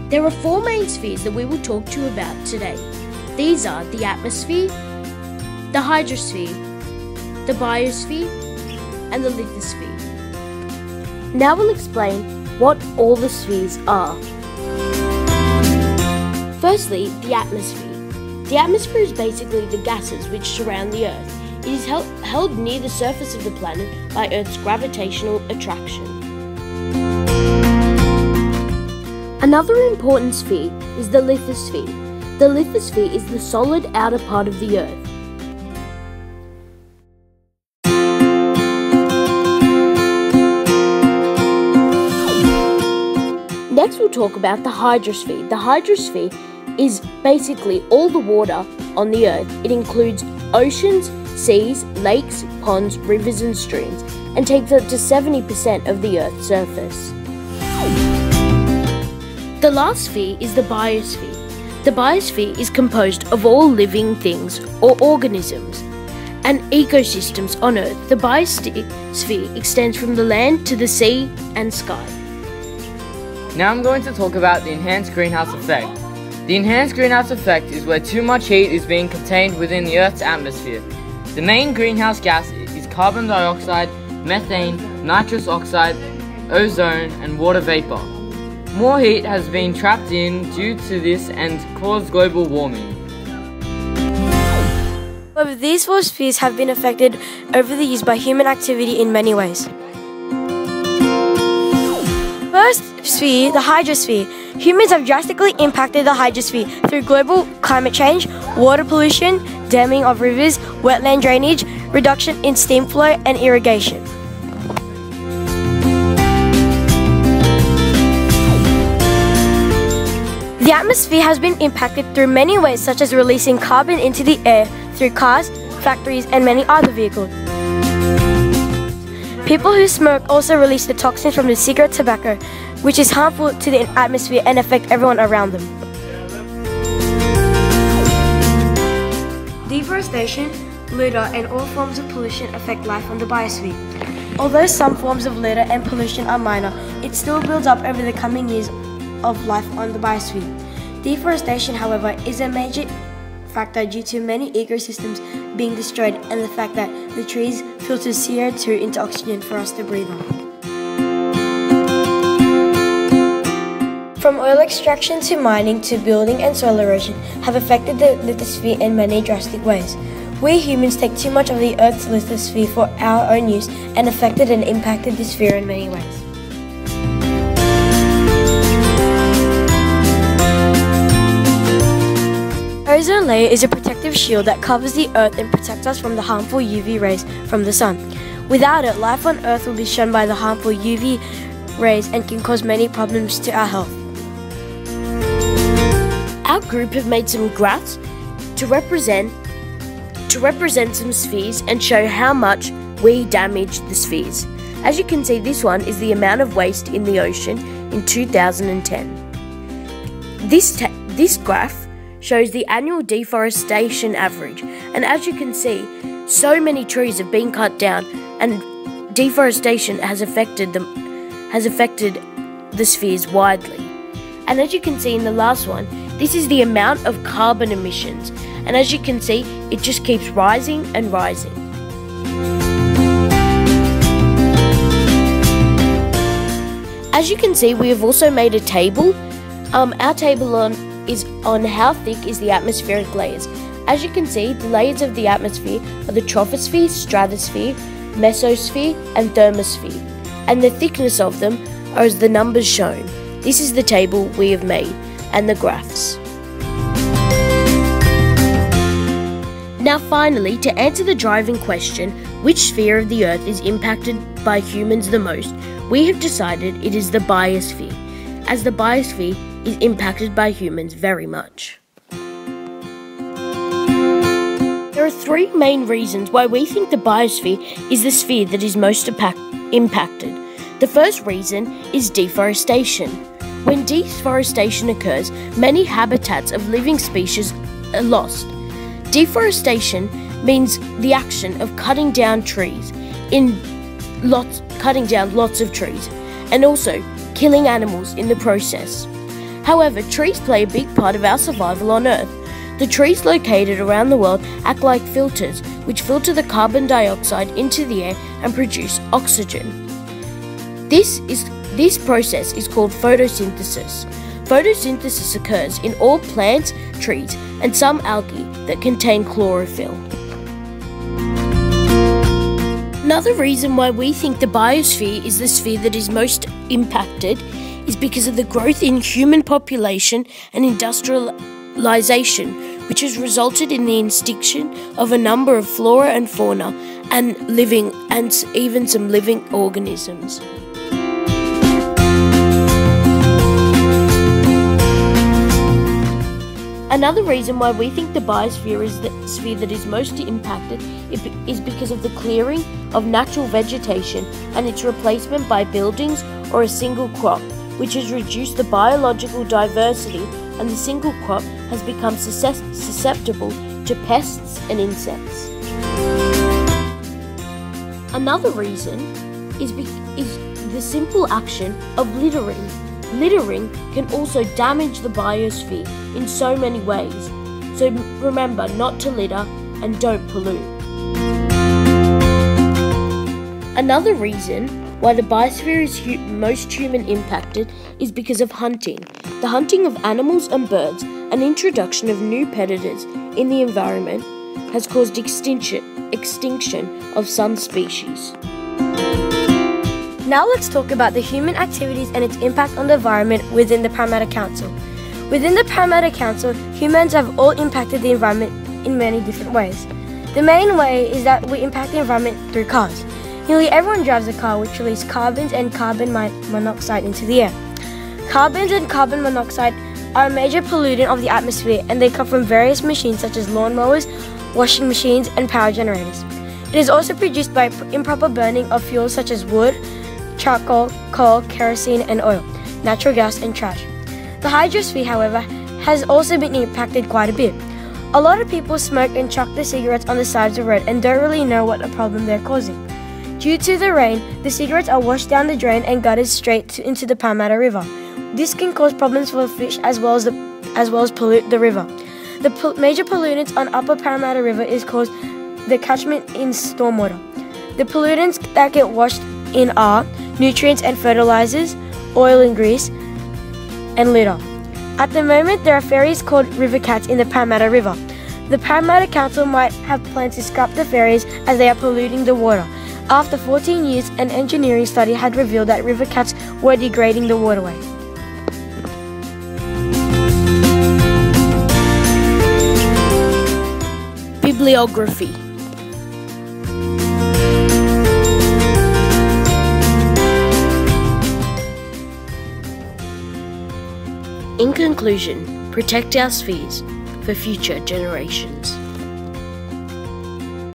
There are four main spheres that we will talk to you about today. These are the atmosphere, the hydrosphere, the biosphere, and the lithosphere. Now we'll explain what all the spheres are. Firstly, the atmosphere. The atmosphere is basically the gases which surround the Earth. It is held near the surface of the planet by Earth's gravitational attraction. Another important sphere is the lithosphere. The lithosphere is the solid outer part of the Earth. Next we'll talk about the hydrosphere. The hydrosphere is basically all the water on the Earth. It includes oceans, seas, lakes, ponds, rivers and streams, and takes up to 70% of the Earth's surface. The last sphere is the biosphere. The biosphere is composed of all living things or organisms and ecosystems on Earth. The biosphere extends from the land to the sea and sky. Now I'm going to talk about the enhanced greenhouse effect. The enhanced greenhouse effect is where too much heat is being contained within the Earth's atmosphere. The main greenhouse gas is carbon dioxide, methane, nitrous oxide, ozone, and water vapor. More heat has been trapped in due to this and caused global warming. However, these four spheres have been affected over the years by human activity in many ways. First sphere, the hydrosphere. Humans have drastically impacted the hydrosphere through global climate change, water pollution, damming of rivers, wetland drainage, reduction in steam flow, and irrigation. The atmosphere has been impacted through many ways, such as releasing carbon into the air through cars, factories, and many other vehicles. People who smoke also release the toxins from the cigarette tobacco, which is harmful to the atmosphere and affect everyone around them. Deforestation, litter, and all forms of pollution affect life on the biosphere. Although some forms of litter and pollution are minor, it still builds up over the coming years of life on the biosphere. Deforestation, however, is a major factor due to many ecosystems being destroyed and the fact that the trees filter CO2 into oxygen for us to breathe on. From oil extraction to mining to building and soil erosion have affected the lithosphere in many drastic ways. We humans take too much of the Earth's lithosphere for our own use and affected and impacted the sphere in many ways. Ozone layer is a protective shield that covers the Earth and protects us from the harmful UV rays from the sun. Without it, life on Earth will be shunned by the harmful UV rays and can cause many problems to our health. Our group have made some graphs to represent some spheres and show how much we damage the spheres. As you can see, this one is the amount of waste in the ocean in 2010. This graph shows the annual deforestation average, and as you can see, so many trees have been cut down and deforestation has affected the spheres widely. And as you can see in the last one, this is the amount of carbon emissions, and as you can see, it just keeps rising and rising. As you can see, we have also made a table. Our table is on how thick is the atmospheric layers. As you can see, the layers of the atmosphere are the troposphere, stratosphere, mesosphere, and thermosphere, and the thickness of them are as the numbers shown. This is the table we have made, and the graphs. Now finally, to answer the driving question, which sphere of the Earth is impacted by humans the most, we have decided it is the biosphere, as the biosphere is impacted by humans very much. There are three main reasons why we think the biosphere is the sphere that is most impacted. The first reason is deforestation. When deforestation occurs, many habitats of living species are lost. Deforestation means the action of cutting down lots of trees, and also killing animals in the process. However, trees play a big part of our survival on Earth. The trees located around the world act like filters, which filter the carbon dioxide into the air and produce oxygen. This process is called photosynthesis. Photosynthesis occurs in all plants, trees, and some algae that contain chlorophyll. Another reason why we think the biosphere is the sphere that is most impacted is because of the growth in human population and industrialization, which has resulted in the extinction of a number of flora and fauna and even some living organisms. Another reason why we think the biosphere is the sphere that is most impacted is because of the clearing of natural vegetation and its replacement by buildings or a single crop, which has reduced the biological diversity, and the single crop has become susceptible to pests and insects. Another reason is the simple action of littering. Littering can also damage the biosphere in so many ways, so remember not to litter and don't pollute. Another reason why the biosphere is most human impacted is because of hunting. The hunting of animals and birds and introduction of new predators in the environment has caused extinction of some species. Now let's talk about the human activities and its impact on the environment within the Parramatta Council. Within the Parramatta Council, humans have all impacted the environment in many different ways. The main way is that we impact the environment through cars. Nearly everyone drives a car which releases carbons and carbon monoxide into the air. Carbons and carbon monoxide are a major pollutant of the atmosphere, and they come from various machines such as lawnmowers, washing machines and power generators. It is also produced by improper burning of fuels such as wood, charcoal, coal, kerosene and oil, natural gas and trash. The hydrosphere, however, has also been impacted quite a bit. A lot of people smoke and chuck their cigarettes on the sides of the road and don't really know what a problem they're causing. Due to the rain, the cigarettes are washed down the drain and gutted straight into the Parramatta River. This can cause problems for fish as well as pollute the river. The major pollutants on Upper Parramatta River is caused the catchment in stormwater. The pollutants that get washed in are nutrients and fertilizers, oil and grease, and litter. At the moment, there are ferries called river cats in the Parramatta River. The Parramatta Council might have plans to scrap the ferries as they are polluting the water. After 14 years, an engineering study had revealed that river cats were degrading the waterway. Bibliography. In conclusion, protect our spheres for future generations.